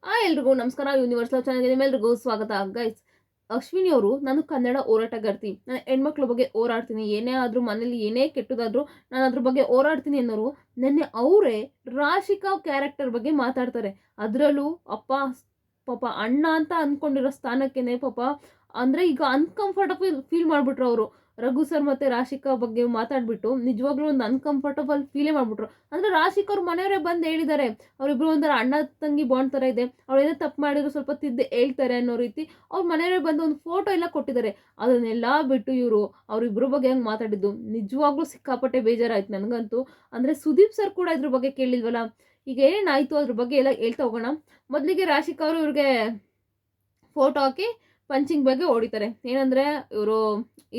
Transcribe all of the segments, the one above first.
ಎಲ್ರಿಗೂ ನಮಸ್ಕಾರ. ಯೂನಿವರ್ಸಲ್ ಚಾನಲ್ಗೆ ನಿಮ್ಮೆಲ್ರಿಗೂ ಸ್ವಾಗತ. ಗೈಸ್, ಅಶ್ವಿನಿ ಅವರು, ನಾನು ಕನ್ನಡ ಹೋರಾಟಗಾರ್ತಿ, ನಾನು ಹೆಣ್ಮಕ್ಳ ಬಗ್ಗೆ ಹೋರಾಡ್ತೀನಿ, ಏನೇ ಆದರೂ ಮನೇಲಿ ಏನೇ ಕೆಟ್ಟದಾದರೂ ನಾನು ಅದ್ರ ಬಗ್ಗೆ ಹೋರಾಡ್ತೀನಿ ಅನ್ನೋರು ನೆನ್ನೆ ಅವರೇ ರಾಶಿಕಾ ಕ್ಯಾರೆಕ್ಟರ್ ಬಗ್ಗೆ ಮಾತಾಡ್ತಾರೆ. ಅದರಲ್ಲೂ ಅಪ್ಪ ಪಾಪ ಅಣ್ಣ ಅಂತ ಅಂದ್ಕೊಂಡಿರೋ ಸ್ಥಾನಕ್ಕೇನೆ ಪಾಪ ಅಂದರೆ ಈಗ ಅನ್ಕಂಫರ್ಟಬಲ್ ಫೀಲ್ ಮಾಡಿಬಿಟ್ರು ಅವರು. ರಘು ಸರ್ ಮತ್ತು ರಾಶಿಕಾ ಬಗ್ಗೆ ಮಾತಾಡ್ಬಿಟ್ಟು ನಿಜವಾಗ್ಲೂ ಒಂದು ಅನ್ಕಂಫರ್ಟಬಲ್ ಫೀಲೇ ಮಾಡಿಬಿಟ್ರು. ಅಂದರೆ ರಾಶಿಕಾ ಅವ್ರ ಮನೆಯವರೇ ಬಂದು ಹೇಳಿದ್ದಾರೆ, ಅವರಿಬ್ರು ಒಂಥರ ಅಣ್ಣ ತಂಗಿ ಬಾಂಡ್ ಥರ ಇದೆ, ಅವ್ರು ಏನೋ ತಪ್ಪು ಮಾಡಿದ್ರು ಸ್ವಲ್ಪ ತಿದ್ದೆ ಹೇಳ್ತಾರೆ ಅನ್ನೋ ರೀತಿ ಅವ್ರ ಮನೆಯವರೇ ಬಂದು ಒಂದು ಫೋಟೋ ಎಲ್ಲ ಕೊಟ್ಟಿದ್ದಾರೆ. ಅದನ್ನೆಲ್ಲ ಬಿಟ್ಟು ಇವರು ಅವರಿಬ್ಬರ ಬಗ್ಗೆ ಹೆಂಗೆ ಮಾತಾಡಿದ್ದು ನಿಜವಾಗ್ಲೂ ಸಿಕ್ಕಾಪಟ್ಟೆ ಬೇಜಾರಾಯ್ತು ನನಗಂತೂ. ಅಂದರೆ ಸುದೀಪ್ ಸರ್ ಕೂಡ ಇದ್ರ ಬಗ್ಗೆ ಕೇಳಿಲ್ವಲ್ಲ. ಈಗ ಏನೇನಾಯಿತು ಅದ್ರ ಬಗ್ಗೆ ಎಲ್ಲ ಹೇಳ್ತಾ ಹೋಗೋಣ. ಮೊದಲಿಗೆ ರಾಶಿಕಾ ಅವರು ಇವ್ರಿಗೆ ಫೋಟೋ ಹಾಕಿ ಪಂಚಿಂಗ್ ಬಗ್ಗೆ ಹೊಡಿತಾರೆ. ಏನಂದರೆ ಇವರು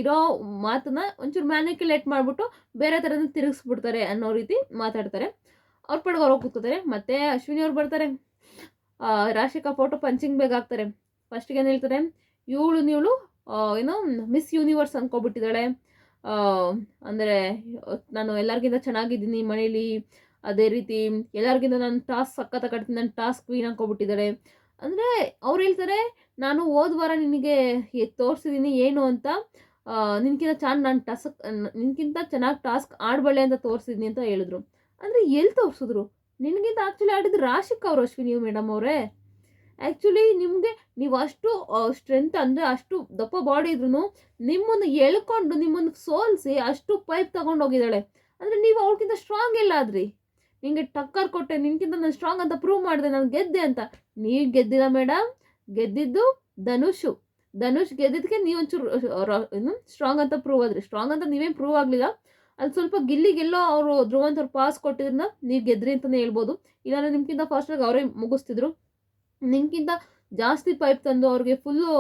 ಇರೋ ಮಾತನ್ನ ಒಂಚೂರು ಮ್ಯಾನಿಕ್ಯುಲೇಟ್ ಮಾಡಿಬಿಟ್ಟು ಬೇರೆ ಥರನ ತಿರುಗಿಸ್ಬಿಡ್ತಾರೆ ಅನ್ನೋ ರೀತಿ ಮಾತಾಡ್ತಾರೆ. ಅವ್ರ ಪಡೆಗೆ ಅವ್ರು ಕೂತ್ಕೋತಾರೆ. ಮತ್ತು ಅಶ್ವಿನಿ ಅವ್ರು ಬರ್ತಾರೆ, ರಾಶಿಕಾ ಫೋಟೋ ಪಂಚಿಂಗ್ ಬೇಗ ಹಾಕ್ತಾರೆ. ಫಸ್ಟಿಗೆ ಏನು ಹೇಳ್ತಾರೆ, ಇವಳು ಏನೋ ಮಿಸ್ ಯೂನಿವರ್ಸ್ ಅಂದ್ಕೊಬಿಟ್ಟಿದ್ದಾಳೆ. ಅಂದರೆ ನಾನು ಎಲ್ಲರಿಗಿಂತ ಚೆನ್ನಾಗಿದ್ದೀನಿ ಮನೇಲಿ, ಅದೇ ರೀತಿ ಎಲ್ಲರಿಗಿಂತ ನಾನು ಟಾಸ್ಕ್ ಸಖತ್ ಕಟ್ತೀನಿ, ನಾನು ಟಾಸ್ಕ್ ಕ್ವೀನ್ ಅಂದ್ಕೊಬಿಟ್ಟಿದ್ದಾಳೆ. ಅಂದರೆ ಅವ್ರು ಹೇಳ್ತಾರೆ, ನಾನು ಹೋದ ವಾರ ನಿನಗೆ ತೋರಿಸಿದ್ದೀನಿ ಏನು ಅಂತ, ನಿನಗಿಂತ ಚೆನ್ನಾಗಿ ಟಾಸ್ಕ್ ಆಡಬಲ್ಲೆ ಅಂತ ತೋರಿಸಿದ್ದೀನಿ ಅಂತ ಹೇಳಿದ್ರು. ಅಂದರೆ ಎಲ್ಲಿ ತೋರಿಸಿದ್ರು? ನಿನಗಿಂತ ಆ್ಯಕ್ಚುಲಿ ಆಡಿದ್ದು ರಾಶಿಕಾ ಅವರು, ಅಶ್ವಿನಿ ಮೇಡಮ್ ಅವರೇ. ಆ್ಯಕ್ಚುಲಿ ನಿಮಗೆ ನೀವು ಅಷ್ಟು ಸ್ಟ್ರೆಂತ್ ಅಂದರೆ ಅಷ್ಟು ದಪ್ಪ ಬಾಡಿ ಇದ್ರೂ ನಿಮ್ಮನ್ನು ಎಳ್ಕೊಂಡು ನಿಮ್ಮನ್ನು ಸೋಲಿಸಿ ಅಷ್ಟು ಪೈಪ್ ತಗೊಂಡು ಹೋಗಿದ್ದಾಳೆ. ಅಂದರೆ ನೀವು ಅವ್ಳಿಗಿಂತ ಸ್ಟ್ರಾಂಗ್ ಎಲ್ಲ ಆದ್ರಿ. ನಿಮಗೆ ಟಕ್ಕರ್ ಕೊಟ್ಟೆ, ನಿನ್ಗಿಂತ ನಾನು ಸ್ಟ್ರಾಂಗ್ ಅಂತ ಪ್ರೂವ್ ಮಾಡಿದೆ, ನಾನು ಗೆದ್ದೆ ಅಂತ. ನೀವು ಗೆದ್ದಿಲ್ಲ ಮೇಡಮ್, ಗೆದ್ದಿದ್ದು ಧನುಷ್ ಗೆದ್ದಿದ್ದಕ್ಕೆ ನೀವು ಒಂಚೂರು ಏನು ಸ್ಟ್ರಾಂಗ್ ಅಂತ ಪ್ರೂವ್ ಆದ್ರಿ. ಸ್ಟ್ರಾಂಗ್ ಅಂತ ನೀವೇನು ಪ್ರೂವ್ ಆಗಲಿಲ್ಲ. ಅಲ್ಲಿ ಸ್ವಲ್ಪ ಗಿಲ್ಲಿಗೆಲ್ಲೋ ಅವರು ಧ್ರುವಂತವ್ರು ಪಾಸ್ ಕೊಟ್ಟಿದ್ರನ್ನ ನೀವು ಗೆದ್ರಿ ಅಂತಲೇ ಹೇಳ್ಬೋದು. ಇಲ್ಲಾಂದರೆ ನಿಮ್ಗಿಂತ ಫಾಸ್ಟಾಗಿ ಅವರೇ ಮುಗಿಸ್ತಿದ್ರು. ನಿಮ್ಗಿಂತ ಜಾಸ್ತಿ ಪೈಪ್ ತಂದು ಅವ್ರಿಗೆ ಫುಲ್ಲು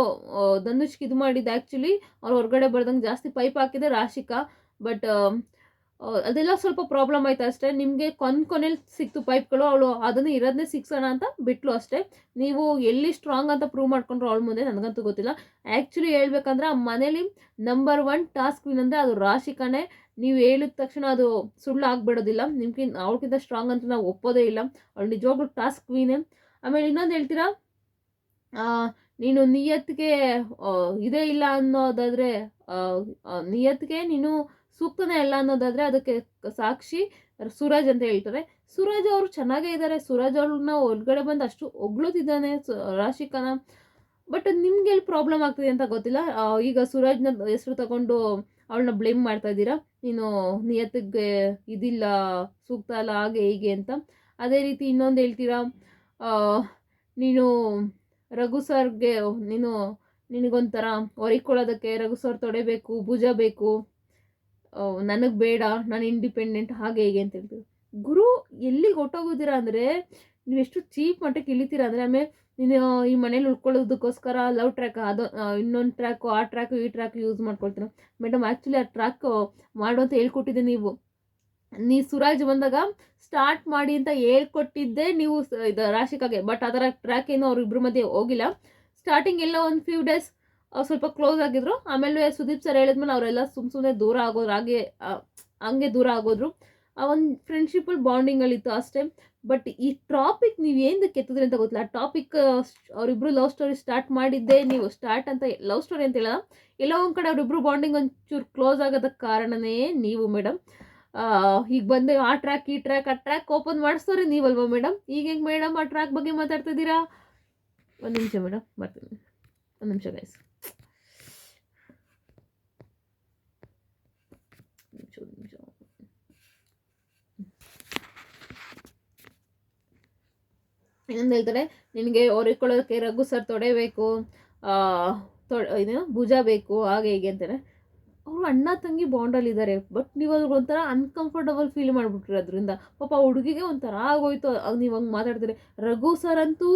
ಧನುಷ್ಗೆ ಇದು ಮಾಡಿದ್ದು. ಆ್ಯಕ್ಚುಲಿ ಅವ್ರು ಹೊರಗಡೆ ಬರ್ದಂಗೆ ಜಾಸ್ತಿ ಪೈಪ್ ಹಾಕಿದೆ ರಾಶಿಕಾ. ಬಟ್ ಅದೆಲ್ಲ ಸ್ವಲ್ಪ ಪ್ರಾಬ್ಲಮ್ ಆಯ್ತು ಅಷ್ಟೇ. ನಿಮಗೆ ಕೊನೆಯಲ್ಲಿ ಸಿಕ್ತು ಪೈಪ್ಗಳು, ಅವಳು ಅದನ್ನು ಇರೋದನ್ನೇ ಸಿಕ್ಸೋಣ ಅಂತ ಬಿಟ್ಲು ಅಷ್ಟೇ. ನೀವು ಎಲ್ಲಿ ಸ್ಟ್ರಾಂಗ್ ಅಂತ ಪ್ರೂವ್ ಮಾಡ್ಕೊಂಡ್ರು ಅವಳ ಮುಂದೆ ನನಗಂತೂ ಗೊತ್ತಿಲ್ಲ. ಆ್ಯಕ್ಚುಲಿ ಹೇಳ್ಬೇಕಂದ್ರೆ ಆ ಮನೇಲಿ ನಂಬರ್ 1 ಟಾಸ್ಕ್ ವಿನ್ ಅಂದರೆ ಅದು ರಾಶಿಕಾನೇ. ನೀವು ಹೇಳಿದ ತಕ್ಷಣ ಅದು ಸುಳ್ಳು ಆಗ್ಬಿಡೋದಿಲ್ಲ. ಅವಳಿಗಿಂತ ಸ್ಟ್ರಾಂಗ್ ಅಂತ ನಾವು ಒಪ್ಪೋದೇ ಇಲ್ಲ. ಅವಳು ನಿಜವಾಗ್ಲೂ ಟಾಸ್ಕ್ ಕ್ವೀನೇ. ಆಮೇಲೆ ಇನ್ನೊಂದು ಹೇಳ್ತೀರಾ, ನೀನು ನಿಯತ್ಗೆ ಇದೇ ಇಲ್ಲ ಅನ್ನೋದಾದರೆ, ನಿಯತ್ಗೆ ನೀನು ಸೂಕ್ತನೇ ಅಲ್ಲ ಅನ್ನೋದಾದರೆ ಅದಕ್ಕೆ ಸಾಕ್ಷಿ ಸೂರಜ್ ಅಂತ ಹೇಳ್ತಾರೆ. ಸೂರಜ್ ಅವರು ಚೆನ್ನಾಗೇ ಇದ್ದಾರೆ. ಸೂರಜ್ ಅವ್ರನ್ನ ಹೊರಗಡೆ ಬಂದು ಅಷ್ಟು ಹೊಗ್ಳುತ್ತಿದ್ದಾನೆ ರಾಶಿಕಾನ. ಬಟ್ ನಿಮ್ಗೆ ಎಲ್ಲಿ ಪ್ರಾಬ್ಲಮ್ ಆಗ್ತಿದೆ ಅಂತ ಗೊತ್ತಿಲ್ಲ. ಈಗ ಸೂರಜ್ನ ಹೆಸರು ತಗೊಂಡು ಅವಳನ್ನ ಬ್ಲೇಮ್ ಮಾಡ್ತಾ ಇದ್ದೀರಾ, ನೀನು ನಿಯತ್ತಿಗೆ ಇದಿಲ್ಲ, ಸೂಕ್ತ ಅಲ್ಲ, ಹಾಗೆ ಹೀಗೆ ಅಂತ. ಅದೇ ರೀತಿ ಇನ್ನೊಂದು ಹೇಳ್ತೀರಾ, ನೀನು ರಘು ಸರ್ಗೆ ನಿನಗೊಂಥರ ಹೊರಿಕೊಳ್ಳೋದಕ್ಕೆ ರಘು ಸರ್ ತೊಡೆಬೇಕು, ಭುಜ ಬೇಕು, ನನಗೆ ಬೇಡ, ನಾನು ಇಂಡಿಪೆಂಡೆಂಟ್, ಹಾಗೆ ಹೀಗೆ ಅಂತ ಹೇಳ್ತೀವಿ. ಗುರು ಎಲ್ಲಿಗೆ ಹೊಟ್ಟೋಗಿದ್ದೀರಾ ಅಂದರೆ, ನೀವು ಎಷ್ಟು ಚೀಪ್ ಮಟ್ಟಕ್ಕೆ ಇಳಿತೀರಾ ಅಂದರೆ, ಆಮೇಲೆ ನೀನು ಈ ಮನೇಲಿ ಉಳ್ಕೊಳ್ಳೋದಕ್ಕೋಸ್ಕರ ಲವ್ ಟ್ರ್ಯಾಕ್, ಅದು ಇನ್ನೊಂದು ಟ್ರ್ಯಾಕು, ಆ ಟ್ರ್ಯಾಕು ಈ ಟ್ರ್ಯಾಕ್ ಯೂಸ್ ಮಾಡ್ಕೊಳ್ತೀರ. ಮೇಡಮ್ ಆ್ಯಕ್ಚುಲಿ ಆ ಟ್ರ್ಯಾಕ್ ಮಾಡು ಅಂತ ಹೇಳ್ಕೊಟ್ಟಿದ್ದೆ ನೀವು ಸುರಾಜ್ ಬಂದಾಗ ಸ್ಟಾರ್ಟ್ ಮಾಡಿ ಅಂತ ಹೇಳ್ಕೊಟ್ಟಿದ್ದೆ ನೀವು ಇದು ರಾಶಿಕಾಗೆ. ಬಟ್ ಅದರ ಟ್ರ್ಯಾಕ್ ಏನು ಅವ್ರಿಬ್ರ ಮಧ್ಯೆ ಹೋಗಿಲ್ಲ. ಸ್ಟಾರ್ಟಿಂಗ್ ಎಲ್ಲ ಒಂದು ಫ್ಯೂ ಡೇಸ್ ಸ್ವಲ್ಪ ಕ್ಲೋಸ್ ಆಗಿದ್ರು. ಆಮೇಲೆ ಸುದೀಪ್ ಸರ್ ಹೇಳಿದ್ಮೇಲೆ ಅವರೆಲ್ಲ ಸುಮ್ಮನೆ ದೂರ ಆಗೋದ್ರು, ಹಂಗೆ ದೂರ ಆಗೋದ್ರು. ಆ ಒಂದು ಫ್ರೆಂಡ್ಶಿಪ್ಪಲ್ ಬಾಂಡಿಂಗಲ್ಲಿತ್ತು ಅಷ್ಟೇ. ಬಟ್ ಈ ಟಾಪಿಕ್ ನೀವು ಏನಕ್ಕೆ ಎತ್ತಿದ್ರಿ ಅಂತ ಗೊತ್ತಿಲ್ಲ. ಆ ಟಾಪಿಕ್ ಅವರಿಬ್ರು ಲವ್ ಸ್ಟೋರಿ ಸ್ಟಾರ್ಟ್ ಮಾಡಿದ್ದೆ ನೀವು. ಸ್ಟಾರ್ಟ್ ಅಂತ ಲವ್ ಸ್ಟೋರಿ ಅಂತ ಹೇಳೋಣ, ಎಲ್ಲ ಒಂದು ಕಡೆ ಅವರಿಬ್ರು ಬಾಂಡಿಂಗ್ ಒಂಚೂರು ಕ್ಲೋಸ್ ಆಗೋದಕ್ಕೆ ಕಾರಣನೇ ನೀವು ಮೇಡಮ್. ಈಗ ಬಂದು ಆ ಟ್ರ್ಯಾಕ್ ಈ ಟ್ರ್ಯಾಕ್ ಆ ಟ್ರ್ಯಾಕ್ ಓಪನ್ ಮಾಡಿಸ್ತವ್ರೆ ನೀವಲ್ವಾ ಮೇಡಮ್. ಈಗ ಹೆಂಗೆ ಮೇಡಮ್ ಆ ಟ್ರ್ಯಾಕ್ ಬಗ್ಗೆ ಮಾತಾಡ್ತಾ ಇದ್ದೀರಾ? ಒಂದು ನಿಮಿಷ ಮೇಡಮ್, ಬರ್ತೀನಿ, ಒಂದು ನಿಮಿಷ ಗೈಸ್. ಇನ್ನೊಂದು ಹೇಳ್ತಾರೆ, ನಿನಗೆ ಹೊರಿಕೊಳ್ಳೋದಕ್ಕೆ ರಘು ಸರ್ ತೊಡೆಬೇಕು, ಇದೇನು ಭುಜ ಬೇಕು, ಹಾಗೆ ಹೀಗೆ ಅಂತಾರೆ. ಅವರು ಅಣ್ಣ ತಂಗಿ ಬಾಂಡಲ್ಲಿದ್ದಾರೆ. ಬಟ್ ನೀವು ಅದ್ರ ಒಂಥರ ಅನ್ಕಂಫರ್ಟಬಲ್ ಫೀಲ್ ಮಾಡಿಬಿಟ್ರಿ ಅದರಿಂದ. ಪಾಪ ಹುಡುಗಿಗೆ ಒಂಥರ ಆಗೋಯ್ತು ನೀವು ಹಂಗೆ ಮಾತಾಡ್ತೀರಿ. ರಘು ಸರ್ ಅಂತೂ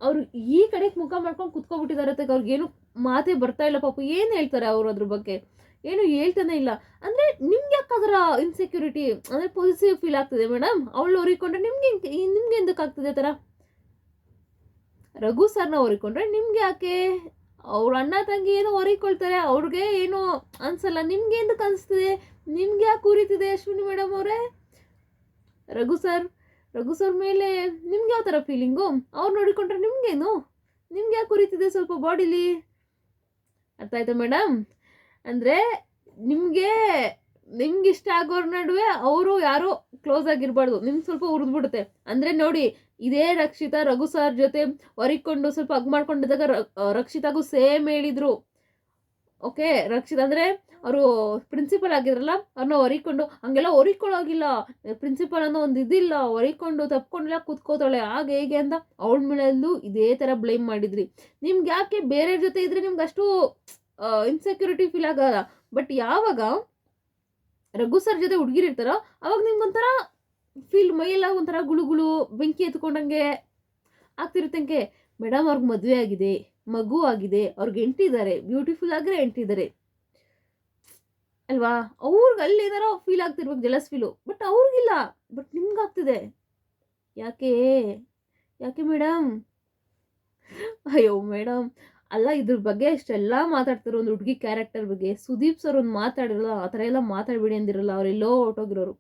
ಅವರು ಈ ಕಡೆಗೆ ಮುಖ ಮಾಡ್ಕೊಂಡು ಕುತ್ಕೊಬಿಟ್ಟಿದ್ದಾರೆ. ಅವ್ರಿಗೇನು ಮಾತೇ ಬರ್ತಾ ಇಲ್ಲ ಪಾಪ. ಏನು ಹೇಳ್ತಾರೆ ಅವರು ಅದ್ರ ಬಗ್ಗೆ? ಏನು ಹೇಳ್ತಾನೆ ಇಲ್ಲ. ಅಂದರೆ ನಿಮ್ಗೆ ಯಾಕಾದ್ರ ಇನ್ಸೆಕ್ಯೂರಿಟಿ ಅಂದರೆ ಪಾಸಿಟಿವ್ ಫೀಲ್ ಆಗ್ತದೆ ಮೇಡಮ್? ಅವಳು ಹೊರಿಕೊಂಡ್ರೆ ನಿಮ್ಗೆ ಎಂದಕ್ಕೆ ಆಗ್ತದೆ ಥರ? ರಘು ಸರ್ನ ಹೊರಿಕೊಂಡ್ರೆ ನಿಮ್ಗೆ ಯಾಕೆ? ಅವ್ರ ಅಣ್ಣ ತಂಗಿ ಏನೋ ಹೊರಿಕೊಳ್ತಾರೆ, ಅವ್ರಿಗೆ ಏನೋ ಅನ್ಸಲ್ಲ, ನಿಮ್ಗೆ ಎಂದಕ್ಕೆ ಅನಿಸ್ತಿದೆ? ನಿಮ್ಗೆ ಯಾಕೆ ಉರಿತಿದೆ ಅಶ್ವಿನಿ ಮೇಡಮ್ ಅವರೇ? ರಘು ಸರ್ ರಘು ಸರ್ ಮೇಲೆ ನಿಮ್ಗೆ ಯಾವ ಥರ ಫೀಲಿಂಗು? ಅವ್ರು ನೋಡಿಕೊಂಡ್ರೆ ನಿಮ್ಗೇನು? ನಿಮ್ಗೆ ಯಾಕೆ ಉರಿತಿದೆ ಸ್ವಲ್ಪ ಬಾಡಿಲಿ? ಅರ್ಥ ಆಯ್ತಾ ಮೇಡಮ್? ಅಂದರೆ ನಿಮಗೆ ನಿಮ್ಗೆ ಇಷ್ಟ ಆಗೋರ ನಡುವೆ ಅವರು ಯಾರೋ ಕ್ಲೋಸ್ ಆಗಿರಬಾರ್ದು. ನಿಮ್ಗೆ ಸ್ವಲ್ಪ ಉರಿದ್ಬಿಡುತ್ತೆ. ಅಂದರೆ ನೋಡಿ, ಇದೇ ರಕ್ಷಿತಾ ರಘು ಸರ್ ಜೊತೆ ಹೊರಿಕೊಂಡು ಸ್ವಲ್ಪ ಹಗ್ ಮಾಡ್ಕೊಂಡಿದ್ದಾಗ ರಕ್ಷಿತಾಗೂ ಸೇಮ್ ಹೇಳಿದ್ರು. ಓಕೆ, ರಕ್ಷಿತ್ ಅಂದರೆ ಅವರು ಪ್ರಿನ್ಸಿಪಲ್ ಆಗಿದ್ರಲ್ಲ, ಅವ್ರನ್ನ ಹೊರಿಕೊಂಡು ಹಂಗೆಲ್ಲ ಹೊರಿಕೊಳ್ಳೋಗಿಲ್ಲ. ಪ್ರಿನ್ಸಿಪಲ್ ಅನ್ನೋ ಒಂದು ಇದಿಲ್ಲ, ಹೊರಿಕೊಂಡು ತಪ್ಕೊಂಡೆಲ್ಲ ಕೂತ್ಕೋತಾಳೆ ಹಾಗೆ ಹೇಗೆ ಅಂತ ಅವಳ ಮೇಲೆಲ್ಲೂ ಇದೇ ಥರ ಬ್ಲೇಮ್ ಮಾಡಿದ್ರಿ. ನಿಮ್ಗೆ ಯಾಕೆ ಬೇರೆ ಜೊತೆ ಇದ್ರೆ ನಿಮ್ಗೆ ಅಷ್ಟು ಇನ್ಸೆಕ್ಯೂರಿಟಿ ಫೀಲ್ ಆಗಲ್ಲ. ಬಟ್ ಯಾವಾಗ ರಘು ಸರ್ ಜೊತೆ ಹುಡುಗಿರಿರ್ತಾರೋ ಅವಾಗ ನಿಮ್ಗೊಂಥರ ಫೀಲ್ ಮೈಯೆಲ್ಲ ಒಂಥರ ಗುಳು ಬೆಂಕಿ ಎತ್ಕೊಂಡಂಗೆ ಆಗ್ತಿರುತ್ತಂಗೆ. ಮೇಡಮ್ ಅವ್ರಿಗೆ ಮದುವೆ ಆಗಿದೆ, ಮಗು ಆಗಿದೆ, ಅವ್ರಿಗೆ ಎಂಟಿದ್ದಾರೆ, ಬ್ಯೂಟಿಫುಲ್ ಆಗಿರೋ ಎಂಟಿದ್ದಾರೆ ಅಲ್ವಾ? ಅವ್ರಿಗೆ ಅಲ್ಲಿ ಏನಾರೋ ಫೀಲ್ ಆಗ್ತಿರ್ಬೇಕು, ಜಲಸ್ ಫೀಲು. ಬಟ್ ಅವ್ರಿಗಿಲ್ಲ, ಬಟ್ ನಿಮ್ಗೆ ಆಗ್ತಿದೆ. ಯಾಕೆ ಯಾಕೆ ಮೇಡಮ್? ಅಯ್ಯೋ ಮೇಡಮ್, ಅಲ್ಲ ಇದ್ರ ಬಗ್ಗೆ ಇಷ್ಟೆಲ್ಲ ಮಾತಾಡ್ತಿರೋ ಒಂದು ಹುಡುಗಿ ಕ್ಯಾರೆಕ್ಟರ್ ಬಗ್ಗೆ ಸುದೀಪ್ ಸರ್ ಒಂದು ಮಾತಾಡಿರಲ್ಲ, ಆ ಥರ ಎಲ್ಲ ಮಾತಾಡಬೇಡಿ ಅಂದಿರಲ್ಲ, ಅವರೆಲ್ಲೋ ಹೊರಟೋಗಿರೋರು.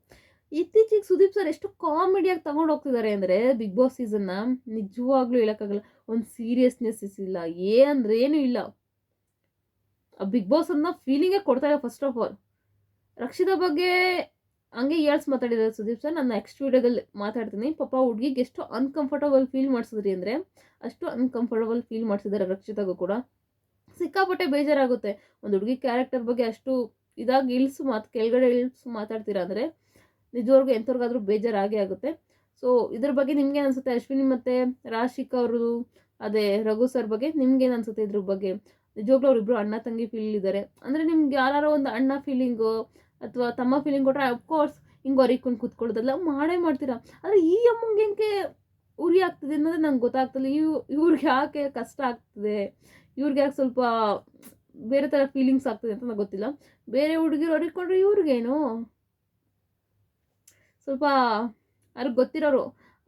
ಇತ್ತೀಚೆಗೆ ಸುದೀಪ್ ಸರ್ ಎಷ್ಟು ಕಾಮಿಡಿಯಾಗಿ ತಗೊಂಡು ಹೋಗ್ತಿದ್ದಾರೆ ಅಂದರೆ ಬಿಗ್ ಬಾಸ್ ಸೀಸನ್ನ ನಿಜವಾಗ್ಲೂ ಹೇಳೋಕ್ಕಾಗಲ್ಲ. ಒಂದು ಸೀರಿಯಸ್ನೆಸ್ ಇಲ್ಲ, ಏನಂದ್ರೆ ಏನೂ ಇಲ್ಲ. ಆ ಬಿಗ್ ಬಾಸ್ ಅನ್ನೋ ಫೀಲಿಂಗೇ ಕೊಡ್ತಾ ಇಲ್ಲ. ಫಸ್ಟ್ ಆಫ್ ಆಲ್ ರಕ್ಷಿತಾ ಬಗ್ಗೆ ಹಂಗೆ ಮಾತಾಡಿದ್ದಾರೆ ಸುದೀಪ್ ಸರ್. ನಾನು ನೆಕ್ಸ್ಟ್ ವೀಡಿಯೋದಲ್ಲಿ ಮಾತಾಡ್ತೀನಿ. ಪಾಪ ಹುಡುಗಿಗೆ ಎಷ್ಟು ಅನ್ಕಂಫರ್ಟಬಲ್ ಫೀಲ್ ಮಾಡಿಸಿದ್ರಿ ಅಂದರೆ ಅಷ್ಟು ಅನ್ಕಂಫರ್ಟಬಲ್ ಫೀಲ್ ಮಾಡಿಸಿದ್ದಾರೆ ರಕ್ಷಿತಾಗೂ ಕೂಡ. ಸಿಕ್ಕಾಪಟ್ಟೆ ಬೇಜಾರಾಗುತ್ತೆ. ಒಂದು ಹುಡುಗಿ ಕ್ಯಾರೆಕ್ಟರ್ ಬಗ್ಗೆ ಅಷ್ಟು ಇದಾಗಿ ಕೆಳಗಡೆ ಇಳಿಸು ಮಾತಾಡ್ತೀರಾ ಅಂದರೆ ನಿಜವಾಗ್ಲೂ ಎಂಥವ್ರಿಗಾದ್ರೂ ಬೇಜಾರಾಗೇ ಆಗುತ್ತೆ. ಸೊ ಇದ್ರ ಬಗ್ಗೆ ನಿಮ್ಗೇನು ಅನಿಸುತ್ತೆ? ಅಶ್ವಿನಿ ಮತ್ತು ರಾಶಿಕಾ ಅವರು ಅದೇ ರಘು ಸರ್ ಬಗ್ಗೆ ನಿಮ್ಗೇನು ಅನಿಸುತ್ತೆ ಇದ್ರ ಬಗ್ಗೆ? ನಿಜವಾಗ್ಲೂ ಅವರಿಬ್ಬರು ಅಣ್ಣ ತಂಗಿ ಫೀಲ್ ಇದ್ದಾರೆ ಅಂದರೆ ನಿಮ್ಗೆ ಯಾರೋ ಒಂದು ಅಣ್ಣ ಫೀಲಿಂಗು ಅಥವಾ ತಮ್ಮ ಫೀಲಿಂಗ್ ಕೊಟ್ಟರೆ ಅಫ್ಕೋರ್ಸ್ ಹಿಂಗೆ ಹೊರಿಕೊಂಡು ಕೂತ್ಕೊಳ್ಳೋದೆಲ್ಲ ಮಾಡೇ ಮಾಡ್ತೀರಾ. ಆದರೆ ಈ ಅಮ್ಮಂಗೆ ಹೆಂಗೆ ಉರಿ ಆಗ್ತಿದೆ ಅನ್ನೋದು ನಂಗೆ ಗೊತ್ತಾಗ್ತಿಲ್ಲ. ಇವ್ರಿಗೆ ಯಾಕೆ ಕಷ್ಟ ಆಗ್ತಿದೆ, ಇವ್ರಿಗೆ ಯಾಕೆ ಸ್ವಲ್ಪ ಬೇರೆ ಥರ ಫೀಲಿಂಗ್ಸ್ ಆಗ್ತಿದೆ ಅಂತ ನಂಗೆ ಗೊತ್ತಿಲ್ಲ. ಬೇರೆ ಹುಡುಗಿರು ಹೊರಿಕೊಂಡ್ರೆ ಇವ್ರಿಗೇನು ಸ್ವಲ್ಪ ಅವ್ರಿಗೆ ಗೊತ್ತಿರೋರು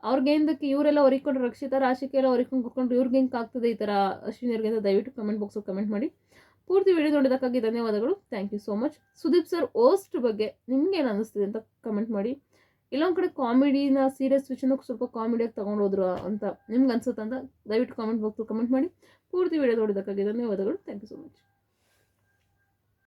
ಅವ್ರಿಗೇನಕ್ಕೆ ಇವರೆಲ್ಲ ಹೊರಿಕೊಂಡ್ರೆ ರಕ್ಷಿತಾ ರಾಶಿಕೆ ಎಲ್ಲ ಹೊರಿಕೊಂಡು ಕೂತ್ಕೊಂಡು ಇವ್ರಿಗೆ ಹೆಂಗೆ ಆಗ್ತದೆ ಈ ಥರ ಅಶ್ವಿನಿಯವ್ರಿಗೆ ಅಂತ ದಯವಿಟ್ಟು ಕಮೆಂಟ್ ಬಾಕ್ಸಲ್ಲಿ ಕಮೆಂಟ್ ಮಾಡಿ. ಪೂರ್ತಿ ವಿಡಿಯೋ ನೋಡಿದ್ದಕ್ಕಾಗಿ ಧನ್ಯವಾದಗಳು. Thank you so much. Sudeep sir host ಬಗ್ಗೆ ನಿಮ್ಗೇನು ಅನ್ನಿಸ್ತಿದೆ ಅಂತ ಕಮೆಂಟ್ ಮಾಡಿ. ಇಲ್ಲೊಂದು ಕಡೆ ಕಾಮಿಡಿನ ಸೀರಿಯಸ್ ವಿಷಯನೂ ಸ್ವಲ್ಪ ಕಾಮಿಡಿಯಾಗಿ ತೊಗೊಂಡು ಹೋದ್ರು ಅಂತ ನಿಮ್ಗೆ ಅನ್ಸುತ್ತೆ ಅಂತ ದಯವಿಟ್ಟು ಕಾಮೆಂಟ್ ಬಾಕ್ಸಲ್ಲಿ ಕಮೆಂಟ್ ಮಾಡಿ. ಪೂರ್ತಿ ವಿಡಿಯೋ ನೋಡಿದ್ದಕ್ಕಾಗಿ ಧನ್ಯವಾದಗಳು. Thank you so much.